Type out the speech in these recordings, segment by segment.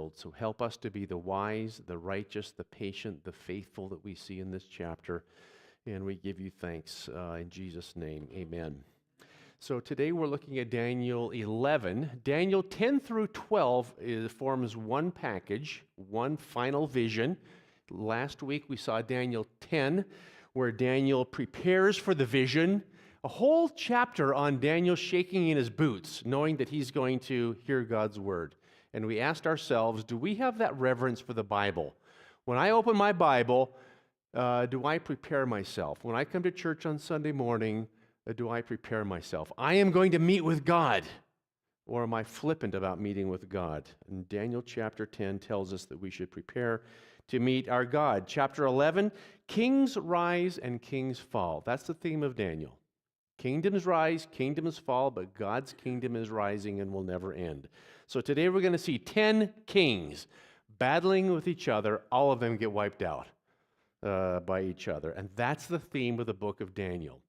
world. So help us to be the wise, the righteous, the patient, the faithful that we see in this chapter. And we give you thanks in Jesus' name. Amen. So today we're looking at Daniel 11. Daniel 10 through 12 forms one package, one final vision. Last week we saw Daniel 10, where Daniel prepares for the vision. A whole chapter on Daniel shaking in his boots, knowing that he's going to hear God's word. And we asked ourselves, do we have that reverence for the Bible? When I open my Bible, do I prepare myself? When I come to church on Sunday morning, do I prepare myself? I am going to meet with God. Or am I flippant about meeting with God? And Daniel chapter 10 tells us that we should prepare to meet our God. Chapter 11, kings rise and kings fall. That's the theme of Daniel. Kingdoms rise, kingdoms fall, but God's kingdom is rising and will never end. So today we're going to see 10 kings battling with each other. All of them get wiped out by each other. And that's the theme of the book of Daniel.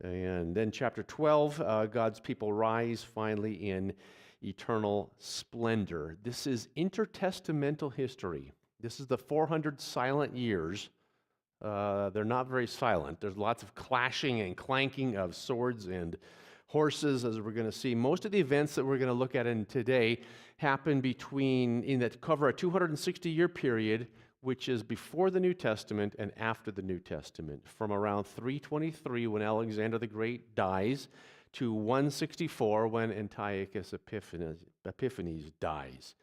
And then chapter 12, God's people rise finally in eternal splendor. This is intertestamental history. This is the 400 silent years. They're not very silent. There's lots of clashing and clanking of swords and horses, as we're going to see. Most of the events that we're going to look at in today happen that cover a 260-year period, which is before the New Testament and after the New Testament, from around 323 when Alexander the Great dies to 164 when Antiochus Epiphanes dies.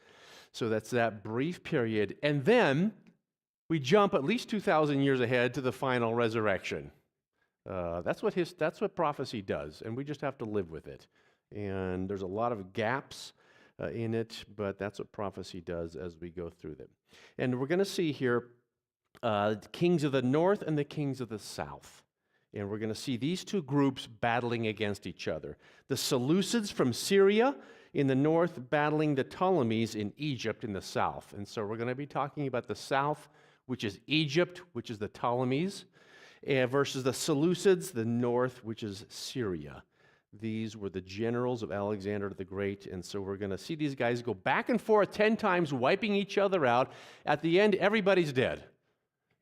So that's that brief period. And then we jump at least 2,000 years ahead to the final resurrection. That's what prophecy does, and we just have to live with it. And there's a lot of gaps in it, but that's what prophecy does as we go through them. And we're going to see here the kings of the north and the kings of the south. And we're going to see these two groups battling against each other. The Seleucids from Syria in the north battling the Ptolemies in Egypt in the south. And so we're going to be talking about the south, which is Egypt, which is the Ptolemies, versus the Seleucids, the north, which is Syria. These were the generals of Alexander the Great, and so we're going to see these guys go back and forth 10 times, wiping each other out. At the end, everybody's dead,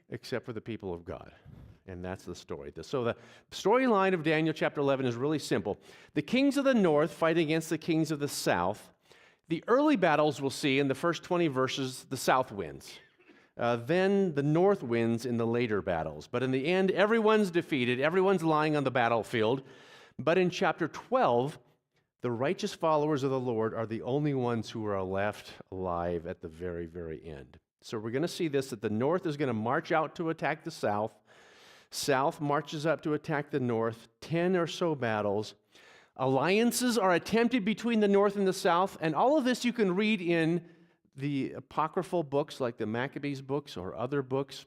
except for the people of God. And that's the story. So the storyline of Daniel chapter 11 is really simple. The kings of the north fight against the kings of the south. The early battles we'll see in the first 20 verses, the south wins. Then the north wins in the later battles. But in the end, everyone's defeated. Everyone's lying on the battlefield. But in chapter 12, the righteous followers of the Lord are the only ones who are left alive at the very, very end. So we're going to see this, that the north is going to march out to attack the south. South marches up to attack the north. 10 or so battles. Alliances are attempted between the north and the south. And all of this you can read in the apocryphal books like the Maccabees books or other books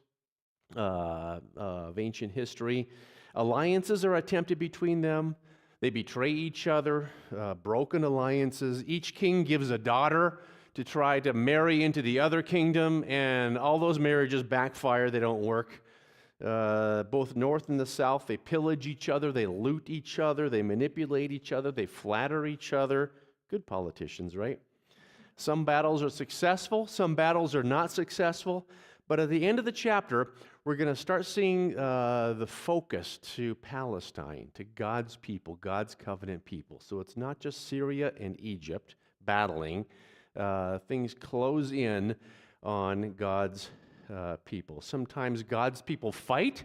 of ancient history. Alliances are attempted between them. They betray each other, broken alliances. Each king gives a daughter to try to marry into the other kingdom, and all those marriages backfire. They don't work. Both north and the south, they pillage each other, they loot each other, they manipulate each other, they flatter each other. Good politicians, right? Some battles are successful, some battles are not successful. But at the end of the chapter, we're going to start seeing the focus to Palestine, to God's people, God's covenant people. So it's not just Syria and Egypt battling. Things close in on God's people. Sometimes God's people fight.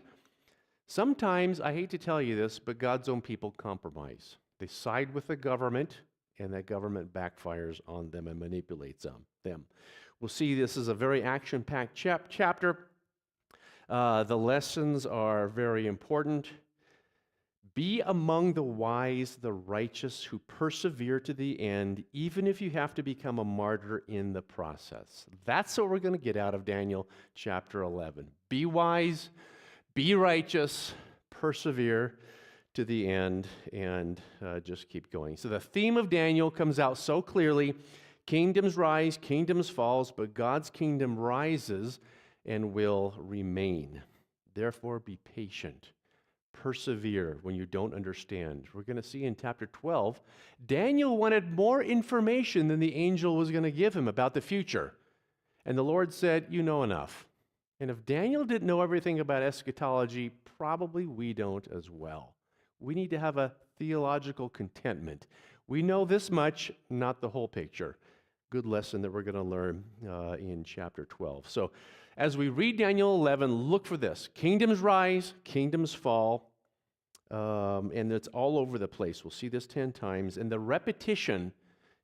Sometimes, I hate to tell you this, but God's own people compromise. They side with the government, and that government backfires on them and manipulates them. We'll see this is a very action-packed chapter. The lessons are very important. Be among the wise, the righteous, who persevere to the end, even if you have to become a martyr in the process. That's what we're going to get out of Daniel chapter 11. Be wise, be righteous, persevere to the end, and just keep going. So the theme of Daniel comes out so clearly. Kingdoms rise, kingdoms falls, but God's kingdom rises and will remain. Therefore, be patient. Persevere when you don't understand. We're going to see in chapter 12, Daniel wanted more information than the angel was going to give him about the future. And the Lord said, you know enough. And if Daniel didn't know everything about eschatology, probably we don't as well. We need to have a theological contentment. We know this much, not the whole picture. Good lesson that we're going to learn in chapter 12. So as we read Daniel 11, look for this. Kingdoms rise, kingdoms fall, and it's all over the place. We'll see this 10 times. And the repetition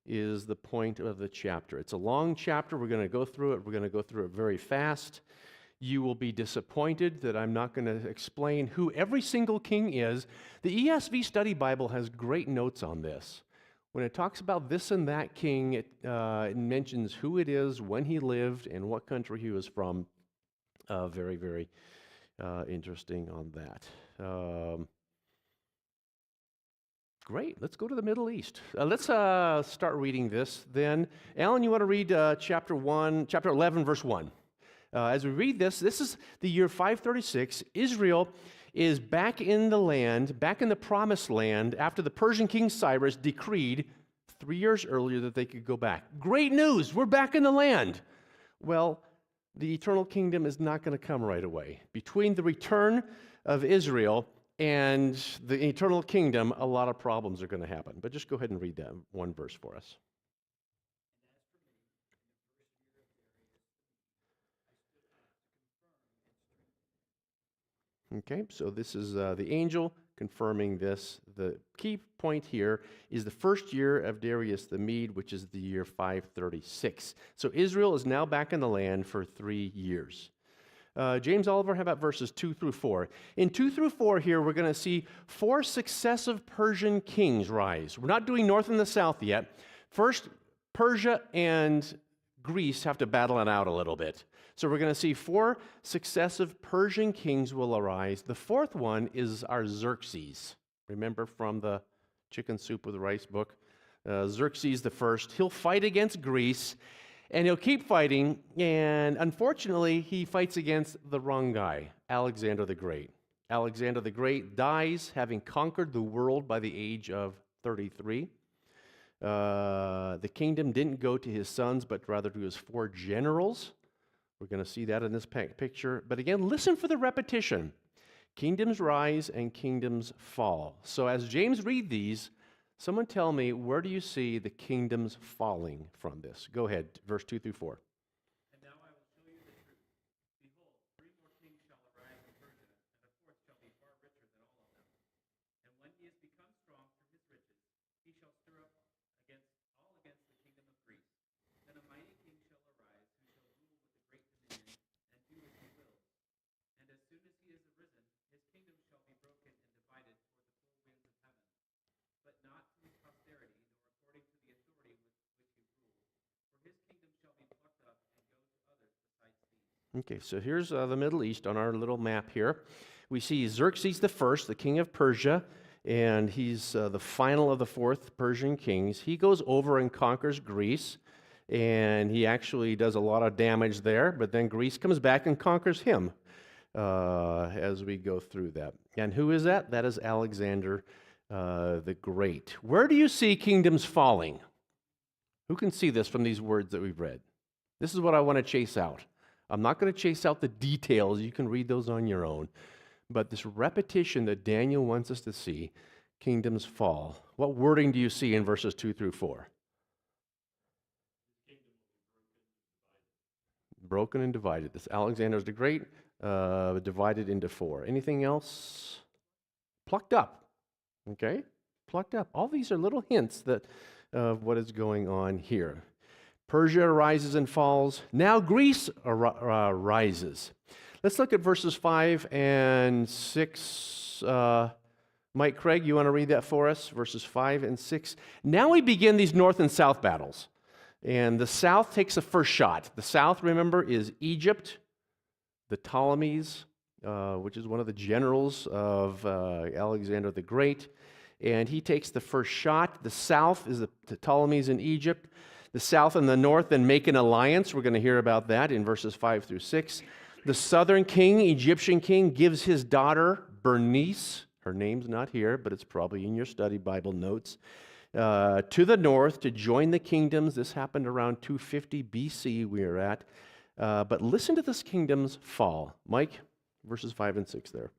is the point of the chapter. It's a long chapter. We're going to go through it. We're going to go through it very fast. You will be disappointed that I'm not going to explain who every single king is. The ESV Study Bible has great notes on this. When it talks about this and that king, it mentions who it is, when he lived, and what country he was from. Very, very interesting on that. Great. Let's go to the Middle East. Let's start reading this then. Alan, you want to read chapter 11, verse 1. As we read this, this is the year 536. Israel is back in the land, back in the promised land, after the Persian king Cyrus decreed 3 years earlier that they could go back. Great news, we're back in the land. Well, the eternal kingdom is not going to come right away. Between the return of Israel and the eternal kingdom, a lot of problems are going to happen. But just go ahead and read that one verse for us. Okay, so this is the angel confirming this. The key point here is the first year of Darius the Mede, which is the year 536. So Israel is now back in the land for 3 years. James Oliver, how about verses 2 through 4? In 2 through 4 here, we're going to see 4 successive Persian kings rise. We're not doing north and the south yet. First, Persia and Greece have to battle it out a little bit. So we're going to see 4 successive Persian kings will arise. The fourth one is Artaxerxes. Remember from the Chicken Soup with Rice book? Xerxes the first. He'll fight against Greece, and he'll keep fighting, and unfortunately, he fights against the wrong guy, Alexander the Great. Alexander the Great dies having conquered the world by the age of 33. The kingdom didn't go to his sons, but rather to his 4 generals. We're going to see that in this picture. But again, listen for the repetition. Kingdoms rise and kingdoms fall. So as James read these, someone tell me, where do you see the kingdoms falling from this? Go ahead, verse 2 through 4. And now I will show you the truth. Behold, 3 more kings shall arise in Persia, and the fourth shall be far richer than all of them. And when he has become strong through his riches, he shall stir up against the kingdom of Greece. Then a mighty king shall arise, who shall rule with a great dominion, and do as he will. And as soon as he is arisen, his kingdom shall be broken and divided toward the 4 winds of heaven, but not to his posterity, nor according to the authority with which he ruled. For his kingdom shall be plucked up and go to others besides these. Okay, so here's the Middle East on our little map here. We see Xerxes the first, the king of Persia, and he's the final of the 4th Persian kings. He goes over and conquers Greece, and he actually does a lot of damage there, but then Greece comes back and conquers him as we go through that. And who is that? That is Alexander the Great. Where do you see kingdoms falling? Who can see this from these words that we've read? This is what I want to chase out. I'm not going to chase out the details. You can read those on your own. But this repetition that Daniel wants us to see, kingdoms fall. What wording do you see in verses 2 through 4? Broken and divided. This Alexander the Great divided into 4. Anything else? Plucked up. Okay? Plucked up. All these are little hints that of what is going on here. Persia rises and falls. Now Greece rises. Let's look at verses 5 and 6. Mike Craig, you want to read that for us? Verses 5 and 6. Now we begin these north and south battles. And the south takes the first shot. The south, remember, is Egypt, the Ptolemies, which is one of the generals of Alexander the Great. And he takes the first shot. The south is the Ptolemies in Egypt. The south and the north then make an alliance. We're going to hear about that in verses 5 through 6. The southern king, Egyptian king, gives his daughter Bernice. Her name's not here, but it's probably in your study Bible notes. to the north to join the kingdoms. This happened around 250 BC, we are at. But listen to this kingdom's fall. Mike, verses 5 and 6 there.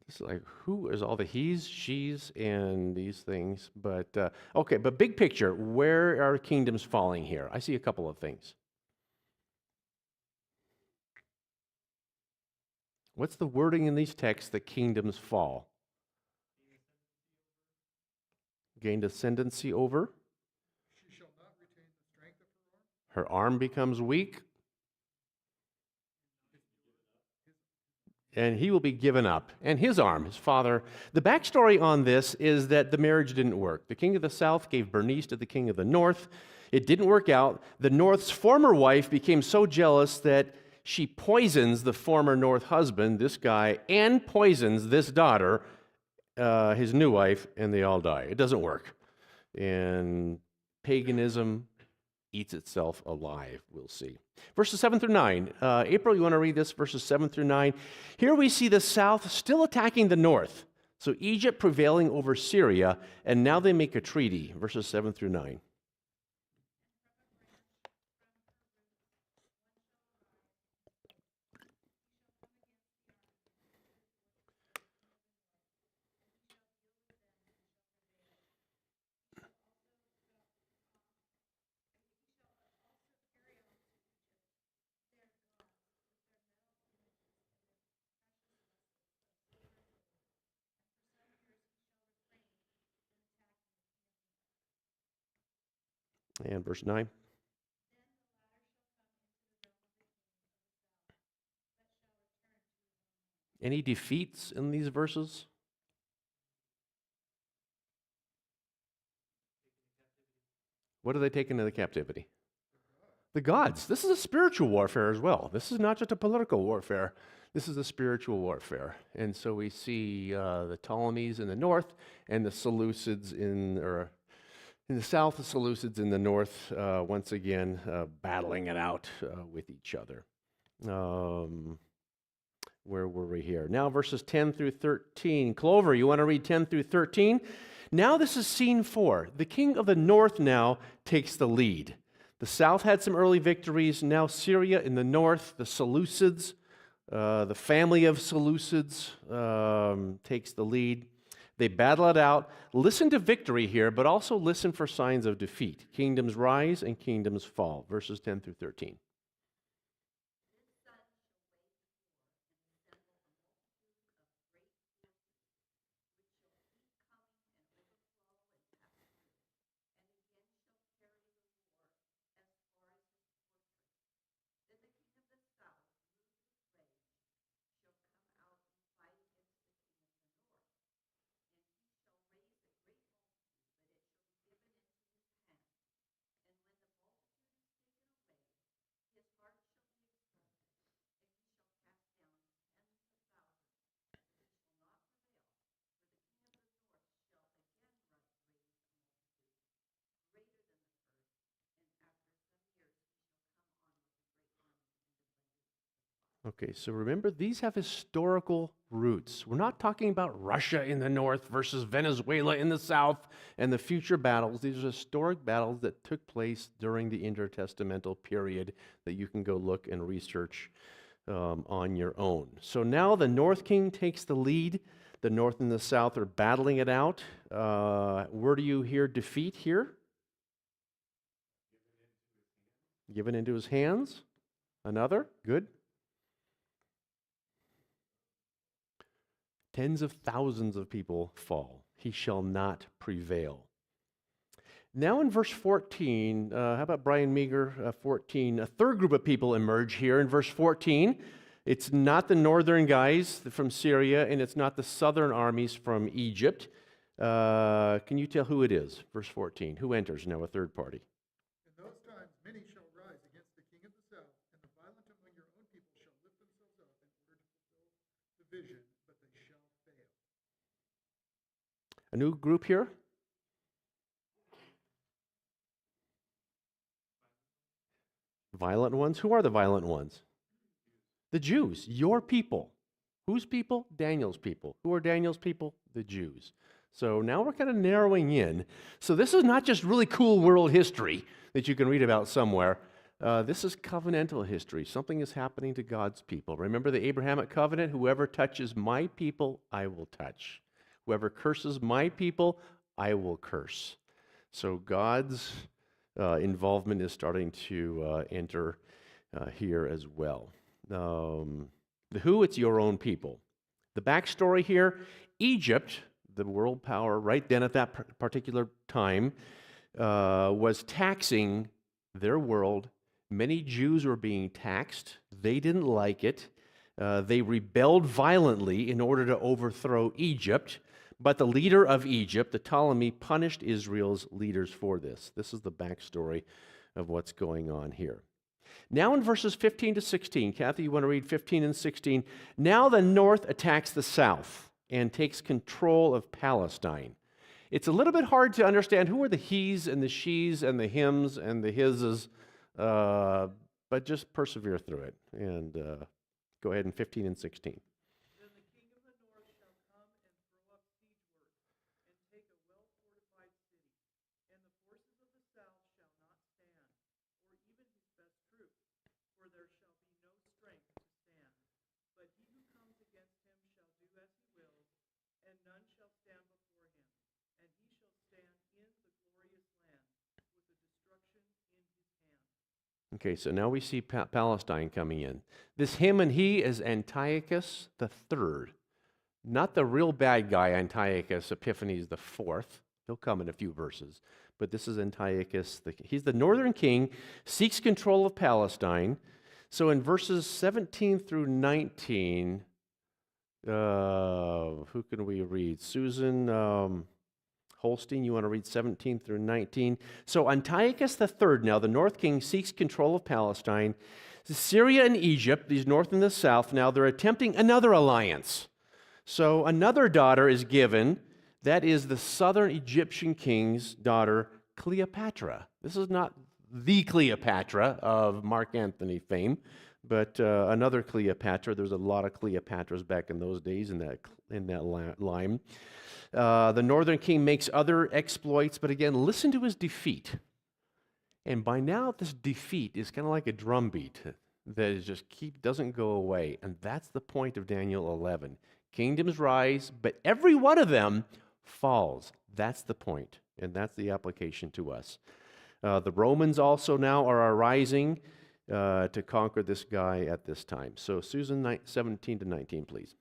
It's like, who is all the he's, she's, and these things? But, okay, but big picture, where are kingdoms falling here? I see a couple of things. What's the wording in these texts that kingdoms fall? Gain ascendancy over? She shall not retain the strength of her arm. Her arm becomes weak, and he will be given up. And his arm, his father. The backstory on this is that the marriage didn't work. The king of the south gave Bernice to the king of the north. It didn't work out. The north's former wife became so jealous that she poisons the former north husband, this guy, and poisons this daughter, his new wife, and they all die. It doesn't work. And paganism eats itself alive, we'll see. Verses 7 through 9. April, you want to read this, verses 7 through 9? Here we see the south still attacking the north. So Egypt prevailing over Syria, and now they make a treaty, verses 7 through 9. And verse 9. Any defeats in these verses? What are they taken into captivity? The gods. This is a spiritual warfare as well. This is not just a political warfare. This is a spiritual warfare. And so we see the Ptolemies in the north and the Seleucids in the south, the Seleucids in the north, once again, battling it out with each other. Where were we here? Now verses 10 through 13. Clover, you want to read 10 through 13? Now this is scene 4. The king of the north now takes the lead. The south had some early victories. Now Syria in the north, the Seleucids, the family of Seleucids takes the lead. They battle it out. Listen to victory here, but also listen for signs of defeat. Kingdoms rise and kingdoms fall. Verses 10 through 13. Okay, so remember, these have historical roots. We're not talking about Russia in the north versus Venezuela in the south and the future battles. These are historic battles that took place during the intertestamental period that you can go look and research on your own. So now the north king takes the lead. The north and the south are battling it out. Where do you hear defeat here? Given into his hands. Another? Good. Tens of thousands of people fall. He shall not prevail. Now in verse 14, how about Brian Meager, 14? A third group of people emerge here in verse 14. It's not the northern guys from Syria, and it's not the southern armies from Egypt. Can you tell who it is? Verse 14. Who enters now, a third party? In those times many shall rise against the king of the south, and the violent among your own people shall lift themselves up in order to fulfill the vision, but they shall fail. A new group here? Violent ones? Who are the violent ones? The Jews, your people. Whose people? Daniel's people. Who are Daniel's people? The Jews. So now we're kind of narrowing in. So this is not just really cool world history that you can read about somewhere. This is covenantal history. Something is happening to God's people. Remember the Abrahamic covenant? Whoever touches my people, I will touch. Whoever curses my people, I will curse. So God's involvement is starting to enter here as well. The who, it's your own people. The backstory here, Egypt, the world power right then at that particular time, was taxing their world. Many Jews were being taxed. They didn't like it. They rebelled violently in order to overthrow Egypt. But the leader of Egypt, the Ptolemy, punished Israel's leaders for this. This is the backstory of what's going on here. Now in verses 15 to 16, Kathy, you want to read 15 and 16? Now the north attacks the south and takes control of Palestine. It's a little bit hard to understand who are the he's and the she's and the hims and the his's, but just persevere through it. And go ahead in 15 and 16. Then the king of the north shall come and throw up siege works, and take a well-fortified city, and the forces of the south shall not stand, or even his best troops, for there shall be no strength to stand. But he who comes against him shall do as he wills, and none shall stand before him, and he shall stand in the glorious land, with the destruction in his hand. Okay, so now we see Palestine coming in. This him and he is Antiochus the Third, not the real bad guy Antiochus Epiphanes the Fourth. He'll come in a few verses, but this is Antiochus. He's the northern king, seeks control of Palestine. So in verses 17 through 19, who can we read? Susan Holstein, you want to read 17 through 19? So Antiochus III, now the north king, seeks control of Palestine. Syria and Egypt, these north and the south, now they're attempting another alliance. So another daughter is given. That is the southern Egyptian king's daughter, Cleopatra. This is not the Cleopatra of Mark Antony fame, but another Cleopatra. There's a lot of Cleopatras back in those days in that line. The northern king makes other exploits, but again, listen to his defeat. And by now, this defeat is kind of like a drumbeat that is just doesn't go away. And that's the point of Daniel 11. Kingdoms rise, but every one of them falls. That's the point, and that's the application to us. The Romans also now are arising to conquer this guy at this time. So Susan, 17 to 19, please.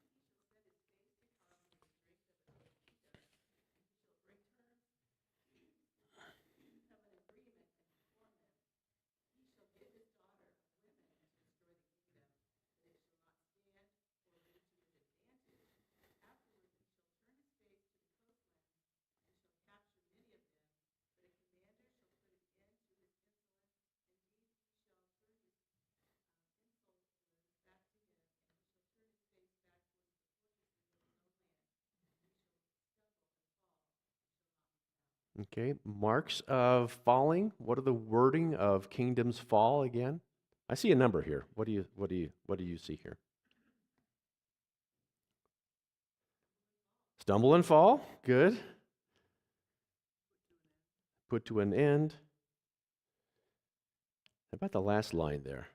Okay, marks of falling. What are the wording of kingdoms fall again? I see a number here. What do you see here? Stumble and fall. Good. Put to an end. How about the last line there?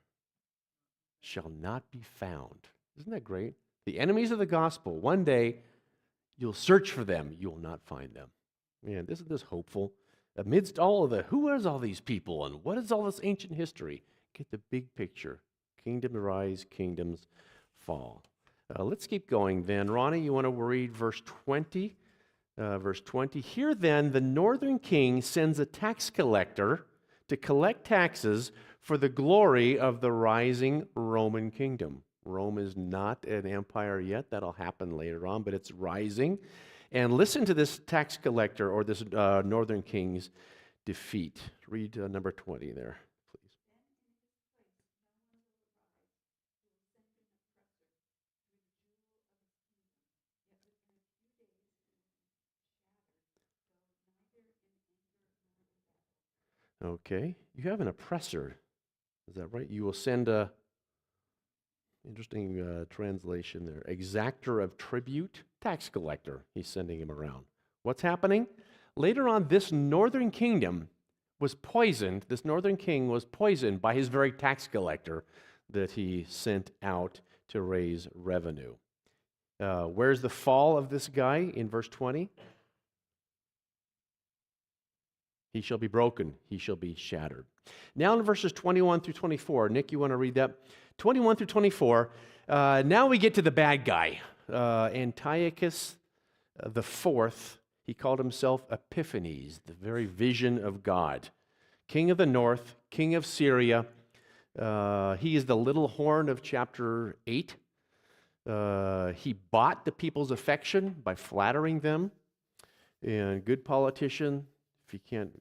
Shall not be found. Isn't that great? The enemies of the gospel, one day you'll search for them, you will not find them. Man, isn't this hopeful? Amidst all of the, who is all these people and what is all this ancient history? Get the big picture. Kingdoms rise, kingdoms fall. Let's keep going then. Ronnie, you want to read verse 20 verse 20. Here then, the northern king sends a tax collector to collect taxes for the glory of the rising Roman kingdom. Rome is not an empire yet. That'll happen later on, but it's rising. And listen to this tax collector or this northern king's defeat. Read number 20 there, please. Okay, you have an oppressor. Is that right? You will send a, interesting translation there, exactor of tribute, tax collector. He's sending him around. What's happening? Later on, this northern kingdom was poisoned. This northern king was poisoned by his very tax collector that he sent out to raise revenue. Where's the fall of this guy in verse 20? He shall be broken, he shall be shattered. Now in verses 21 through 24, Nick, you want to read that? 21 through 24, now we get to the bad guy. Antiochus the fourth, he called himself Epiphanes, the very vision of God. King of the north, king of Syria. He is the little horn of chapter 8. He bought the people's affection by flattering them. And good politician, if you can't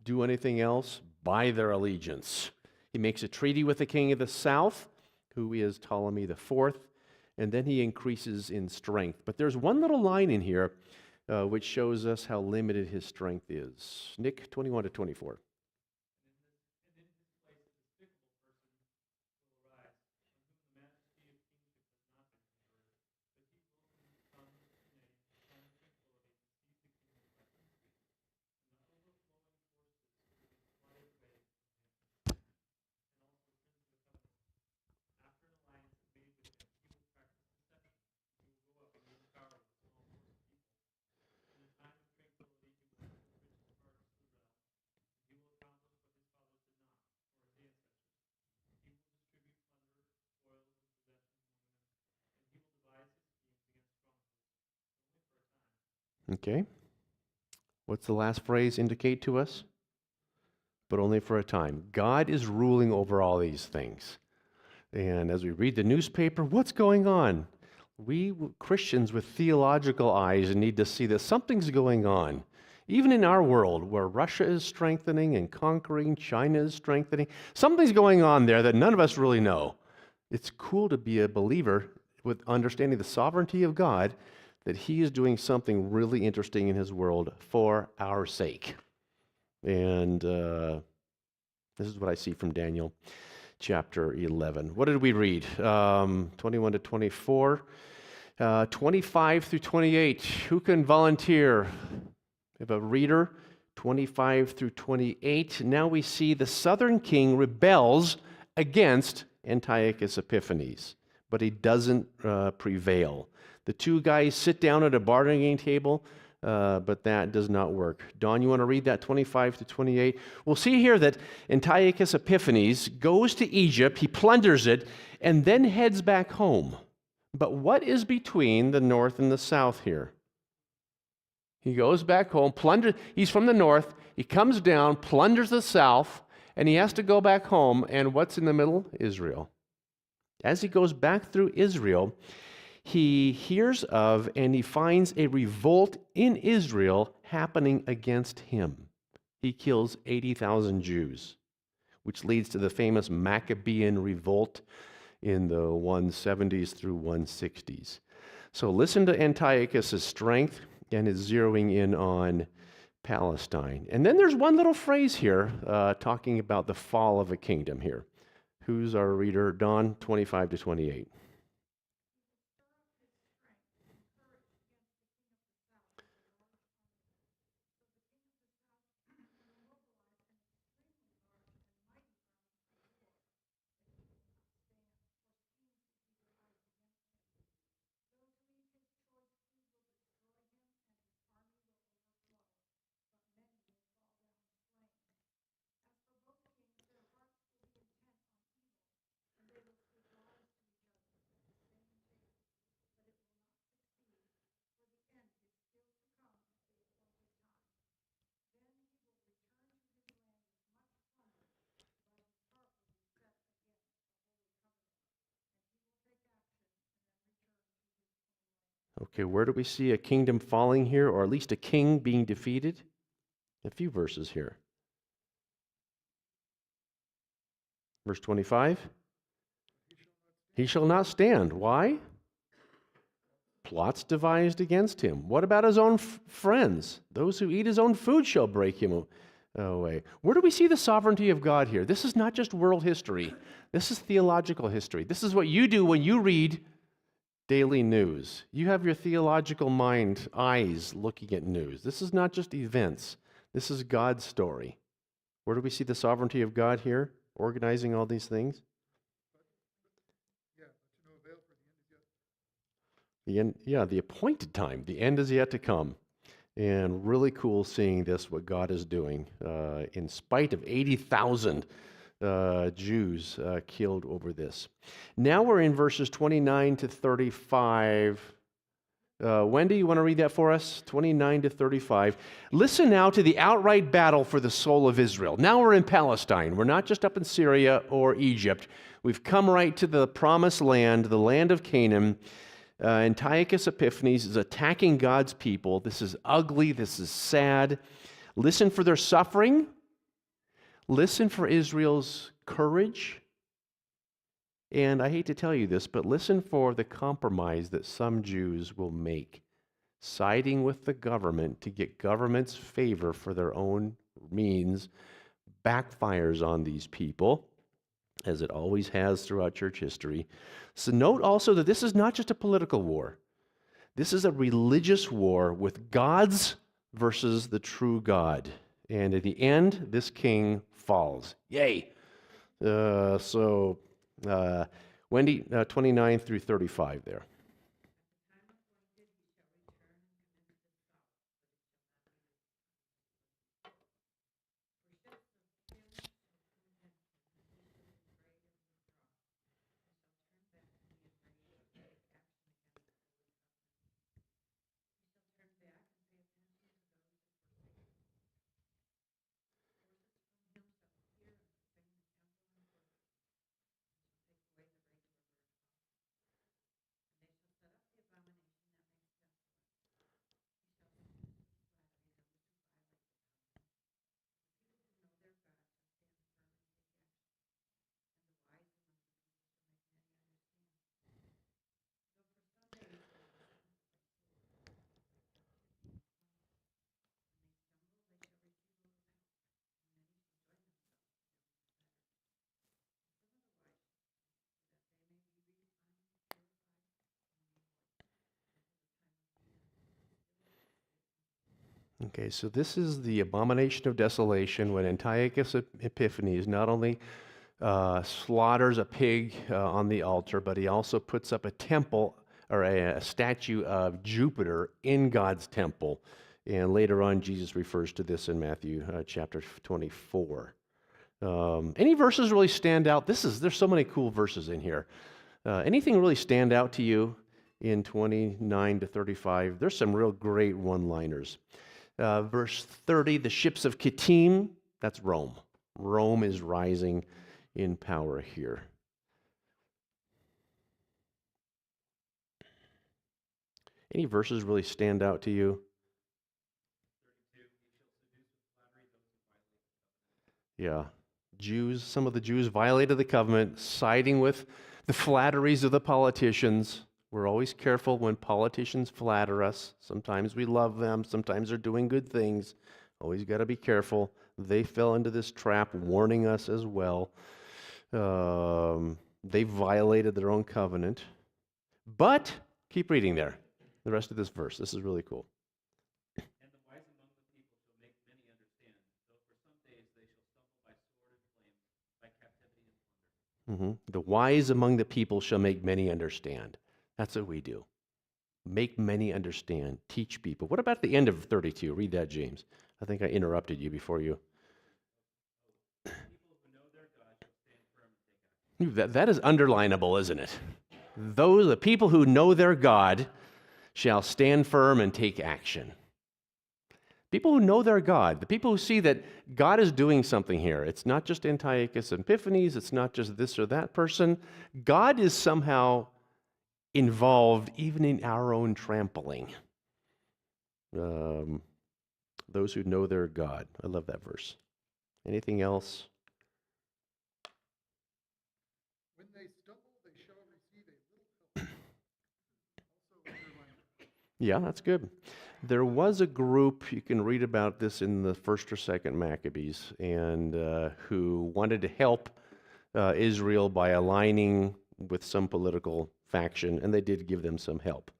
do anything else, buy their allegiance. He makes a treaty with the king of the south, who is Ptolemy the fourth, and then he increases in strength. But there's one little line in here which shows us how limited his strength is. Nick, 21 to 24. Okay. What's the last phrase indicate to us? But only for a time. God is ruling over all these things. And as we read the newspaper, what's going on? We Christians with theological eyes need to see that something's going on. Even in our world, where Russia is strengthening and conquering, China is strengthening, something's going on there that none of us really know. It's cool to be a believer with understanding the sovereignty of God, that He is doing something really interesting in His world for our sake. And this is what I see from Daniel chapter 11. What did we read? 21 to 24. 25 through 28. Who can volunteer? We have a reader. 25 through 28. Now we see the southern king rebels against Antiochus Epiphanes, but he doesn't prevail. The two guys sit down at a bargaining table, but that does not work. Don, you want to read that 25 to 28? We'll see here that Antiochus Epiphanes goes to Egypt, he plunders it, and then heads back home. But what is between the north and the south here? He goes back home, he's from the north, he comes down, plunders the south, and he has to go back home, and what's in the middle? Israel. As he goes back through Israel, he hears of and he finds a revolt in Israel happening against him. He kills 80,000 Jews, which leads to the famous Maccabean revolt in the 170s through 160s. So listen to Antiochus' strength and his zeroing in on Palestine. And then there's one little phrase here talking about the fall of a kingdom here. Who's our reader? Don, 25 to 28. Okay, where do we see a kingdom falling here, or at least a king being defeated? A few verses here. Verse 25. He shall not stand. Why? Plots devised against him. What about his own friends? Those who eat his own food shall break him away. Where do we see the sovereignty of God here? This is not just world history. This is theological history. This is what you do when you read daily news. You have your theological mind, eyes looking at news. This is not just events. This is God's story. Where do we see the sovereignty of God here, organizing all these things? The appointed time. The end is yet to come. And really cool seeing this, what God is doing. In spite of 80,000 Jews killed over this. Now we're in verses 29 to 35. Wendy, you want to read that for us? 29 to 35. Listen now to the outright battle for the soul of Israel. Now we're in Palestine. We're not just up in Syria or Egypt. We've come right to the promised land, the land of Canaan. Antiochus Epiphanes is attacking God's people. This is ugly. This is sad. Listen for their suffering. Listen for Israel's courage. And I hate to tell you this, but listen for the compromise that some Jews will make, siding with the government to get government's favor for their own means, backfires on these people, as it always has throughout church history. So note also that this is not just a political war. This is a religious war with gods versus the true God. And at the end, this king falls. Yay! Wendy, 29 through 35 there. Okay, so this is the abomination of desolation when Antiochus Epiphanes not only slaughters a pig on the altar, but he also puts up a temple or a statue of Jupiter in God's temple. And later on, Jesus refers to this in Matthew chapter 24. Any verses really stand out? There's so many cool verses in here. Anything really stand out to you in 29 to 35? There's some real great one-liners. Verse 30, the ships of Kittim, that's Rome. Rome is rising in power here. Any verses really stand out to you? Yeah. Some of the Jews violated the covenant, siding with the flatteries of the politicians. We're always careful when politicians flatter us. Sometimes we love them. Sometimes they're doing good things. Always got to be careful. They fell into this trap, warning us as well. They violated their own covenant. But, keep reading there, the rest of this verse. This is really cool. And the wise among the people shall make many understand, though for some days they shall stumble by sword and flame, by captivity and plunder. The wise among the people shall make many understand. That's what we do. Make many understand. Teach people. What about the end of 32? Read that, James. I think I interrupted you before you. People who know their God shall stand firm and take action. That is underlinable, isn't it? The people who know their God shall stand firm and take action. People who know their God, the people who see that God is doing something here. It's not just Antiochus Epiphanes. It's not just this or that person. God is somehow involved even in our own trampling. Those who know their God. I love that verse. Anything else? When they stumble, they shall receive a little help. Also underline. Yeah, that's good. There was a group, you can read about this in the first or second Maccabees, and who wanted to help Israel by aligning with some political faction, and they did give them some help.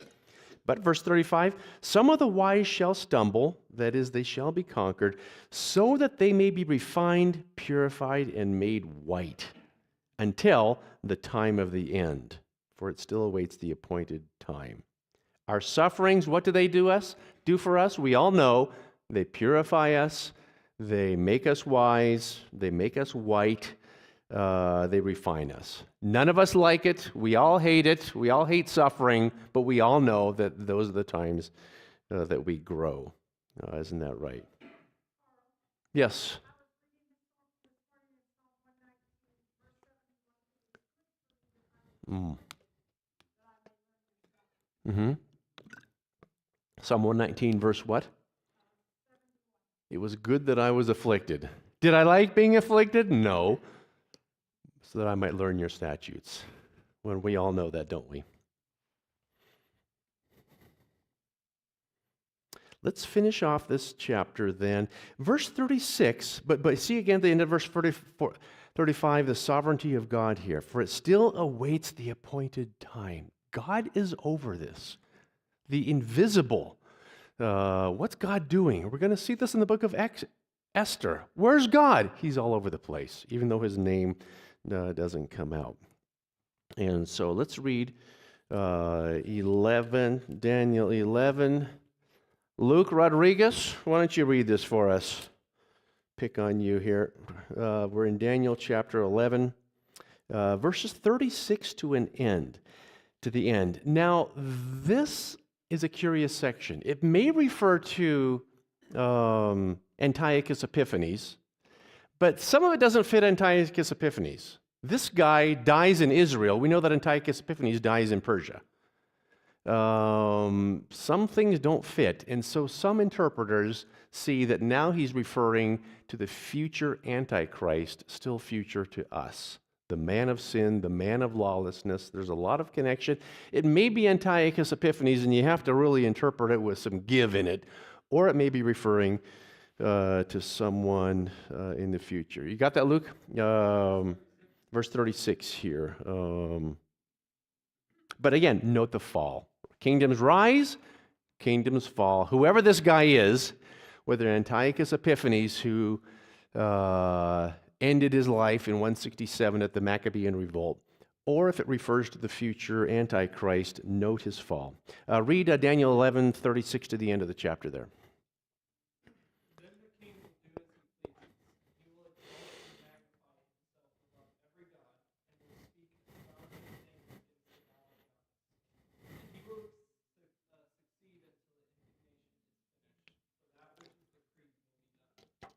But verse 35, some of the wise shall stumble, that is, they shall be conquered, so that they may be refined, purified, and made white until the time of the end, for it still awaits the appointed time. Our sufferings, what do they do for us? We all know they purify us, they make us wise, they make us white, they refine us. None of us like it. We all hate it. We all hate suffering, but we all know that those are the times that we grow. Isn't that right? Yes. Psalm 119, verse what? It was good that I was afflicted. Did I like being afflicted? No. So that I might learn your statutes. Well, we all know that, don't we? Let's finish off this chapter then. Verse 36, but see again at the end of verse 35, the sovereignty of God here. For it still awaits the appointed time. God is over this. The invisible. What's God doing? We're going to see this in the book of Esther. Where's God? He's all over the place, even though his name doesn't come out. And so let's read 11, Daniel 11. Luke Rodriguez, why don't you read this for us? Pick on you here. We're in Daniel chapter 11, verses 36 to the end. Now, this is a curious section. It may refer to Antiochus Epiphanes, but some of it doesn't fit Antiochus Epiphanes. This guy dies in Israel. We know that Antiochus Epiphanes dies in Persia. Some things don't fit, and so some interpreters see that now he's referring to the future Antichrist, still future to us. The man of sin, the man of lawlessness. There's a lot of connection. It may be Antiochus Epiphanes, and you have to really interpret it with some give in it, or it may be referring to someone in the future. You got that, Luke? Verse 36 here. But again, note the fall. Kingdoms rise, kingdoms fall. Whoever this guy is, whether Antiochus Epiphanes, who ended his life in 167 at the Maccabean revolt, or if it refers to the future Antichrist, note his fall. Read Daniel 11, 36 to the end of the chapter there. Then the king will do as he pleases. He will exalt and magnify himself above every god, and will speak abominable things against the God of gods. And he will succeed until the indignation is finished, for that which is decreed will be done.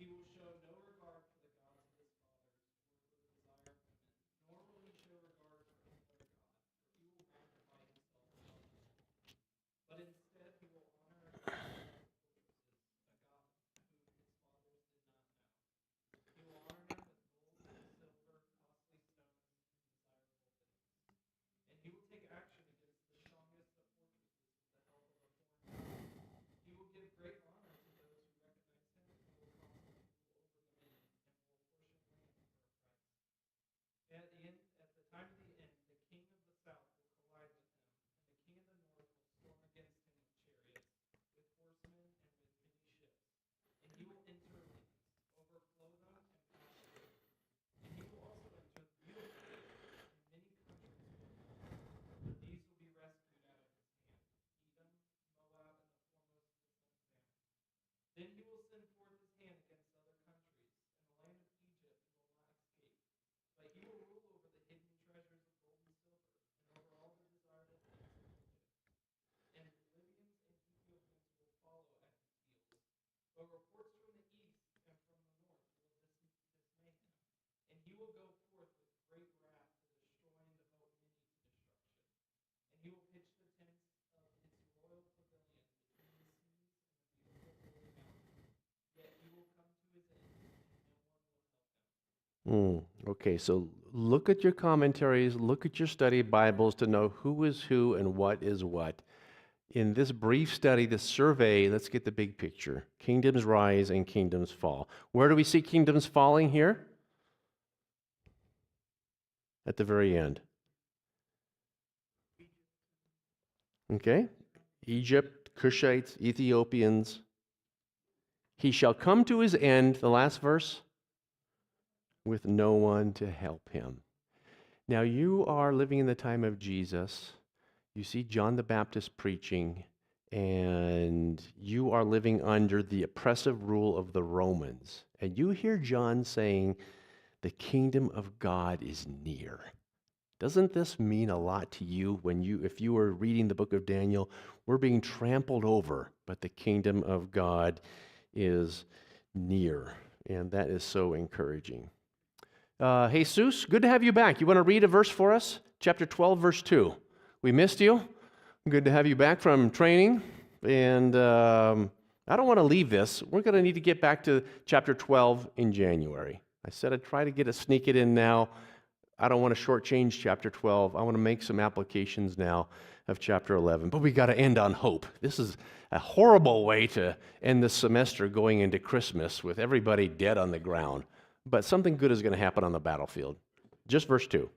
He will show no regard for the gods of his fathers, or for the desire of women, nor will he show regard for any other god, for he will magnify himself above them. But instead he will honor and respect Okay, so look at your commentaries, look at your study Bibles to know who is who and what is what. In this brief study, this survey, let's get the big picture. Kingdoms rise and kingdoms fall. Where do we see kingdoms falling here? At the very end. Okay? Egypt, Cushites, Ethiopians. He shall come to his end, the last verse, with no one to help him. Now you are living in the time of Jesus. You see John the Baptist preaching, and you are living under the oppressive rule of the Romans. And you hear John saying, the kingdom of God is near. Doesn't this mean a lot to you if you were reading the book of Daniel? We're being trampled over, but the kingdom of God is near. And that is so encouraging. Jesus, good to have you back. You want to read a verse for us? Chapter 12, verse 2. We missed you. Good to have you back from training. And I don't want to leave this. We're going to need to get back to chapter 12 in January. I said I'd try to sneak it in now. I don't want to shortchange chapter 12. I want to make some applications now of chapter 11. But we got to end on hope. This is a horrible way to end the semester going into Christmas with everybody dead on the ground. But something good is going to happen on the battlefield. Just verse 2.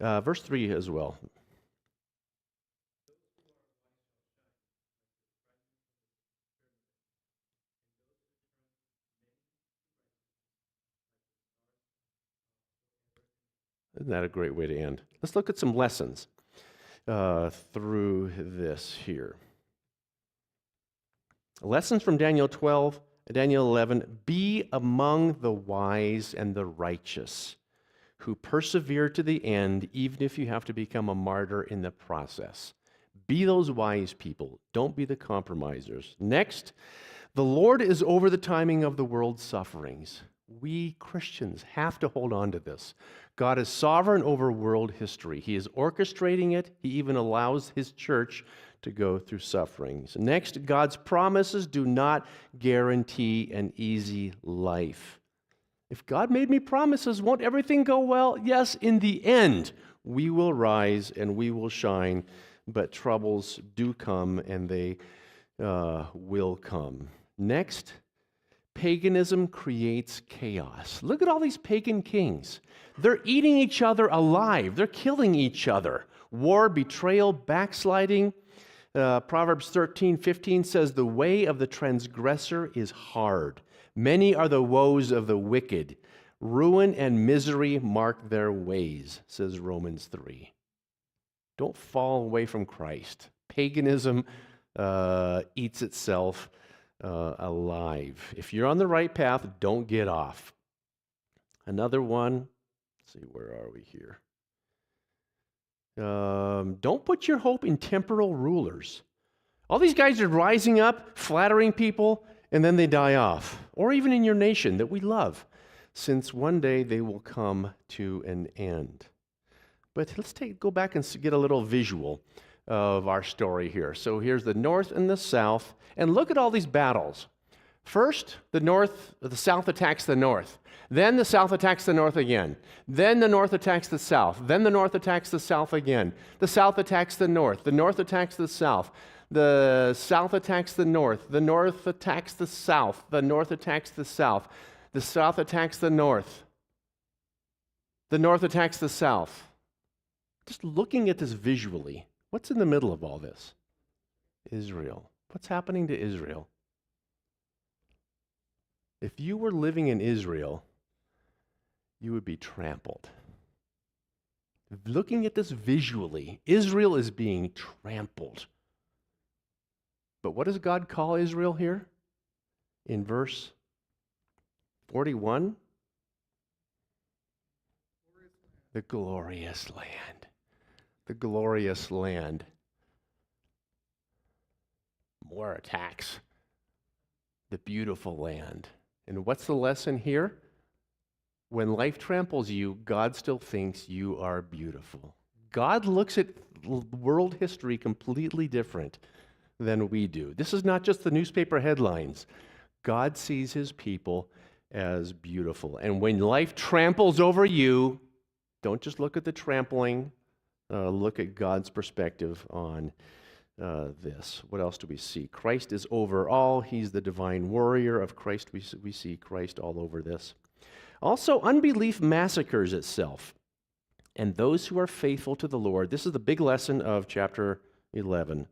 Verse 3 as well. Isn't that a great way to end? Let's look at some lessons through this here. Lessons from Daniel 12, Daniel 11. Be among the wise and the righteous who persevere to the end, even if you have to become a martyr in the process. Be those wise people. Don't be the compromisers. Next, the Lord is over the timing of the world's sufferings. We Christians have to hold on to this. God is sovereign over world history. He is orchestrating it. He even allows his church to go through sufferings. Next, God's promises do not guarantee an easy life. If God made me promises, won't everything go well? Yes, in the end, we will rise and we will shine, but troubles do come and they will come. Next, paganism creates chaos. Look at all these pagan kings. They're eating each other alive. They're killing each other. War, betrayal, backsliding. Proverbs 13:15 says, the way of the transgressor is hard. Many are the woes of the wicked. Ruin and misery mark their ways, says Romans 3. Don't fall away from Christ. Paganism eats itself alive. If you're on the right path, don't get off. Another one, let's see, where are we here? Don't put your hope in temporal rulers. All these guys are rising up, flattering people, and then they die off. Or even in your nation that we love, since one day they will come to an end. But let's go back and get a little visual of our story here. So here's the north and the south, and look at all these battles. First, the south attacks the north. Then the south attacks the north again. Then the north attacks the south. Then the north attacks the south again. The south attacks the north. The north attacks the south. The south attacks the north. The north attacks the south. The north attacks the south. The south attacks the north. The north attacks the south. Just looking at this visually, what's in the middle of all this? Israel. What's happening to Israel? If you were living in Israel, you would be trampled. Looking at this visually, Israel is being trampled. But what does God call Israel here? In verse 41? The glorious land. The glorious land. More attacks. The beautiful land. And what's the lesson here? When life tramples you, God still thinks you are beautiful. God looks at world history completely different than we do. This is not just the newspaper headlines. God sees his people as beautiful. And when life tramples over you, don't just look at the trampling, look at God's perspective on this. What else do we see? Christ is over all. He's the divine warrior of Christ. We see Christ all over this. Also, unbelief massacres itself. And those who are faithful to the Lord, this is the big lesson of chapter 11.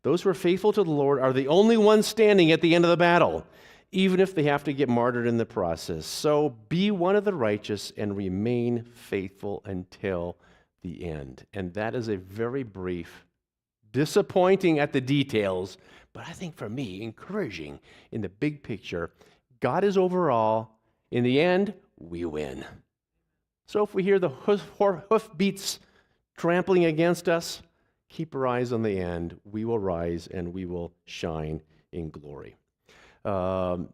Those who are faithful to the Lord are the only ones standing at the end of the battle, even if they have to get martyred in the process. So be one of the righteous and remain faithful until the end. And that is a very brief, disappointing at the details, but I think for me, encouraging in the big picture. God is over all. In the end, we win. So if we hear the hoofbeats trampling against us, keep our eyes on the end. We will rise and we will shine in glory.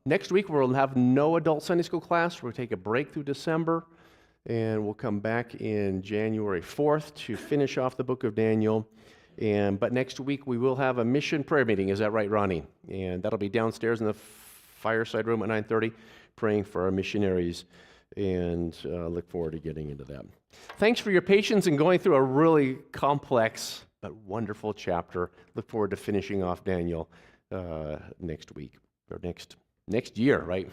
Next week, we'll have no adult Sunday school class. We'll take a break through December, and we'll come back in January 4th to finish off the book of Daniel. But next week, we will have a mission prayer meeting. Is that right, Ronnie? And that'll be downstairs in the fireside room at 9:30, praying for our missionaries, and look forward to getting into that. Thanks for your patience in going through a really complex but wonderful chapter. Look forward to finishing off Daniel next week, or next year, right?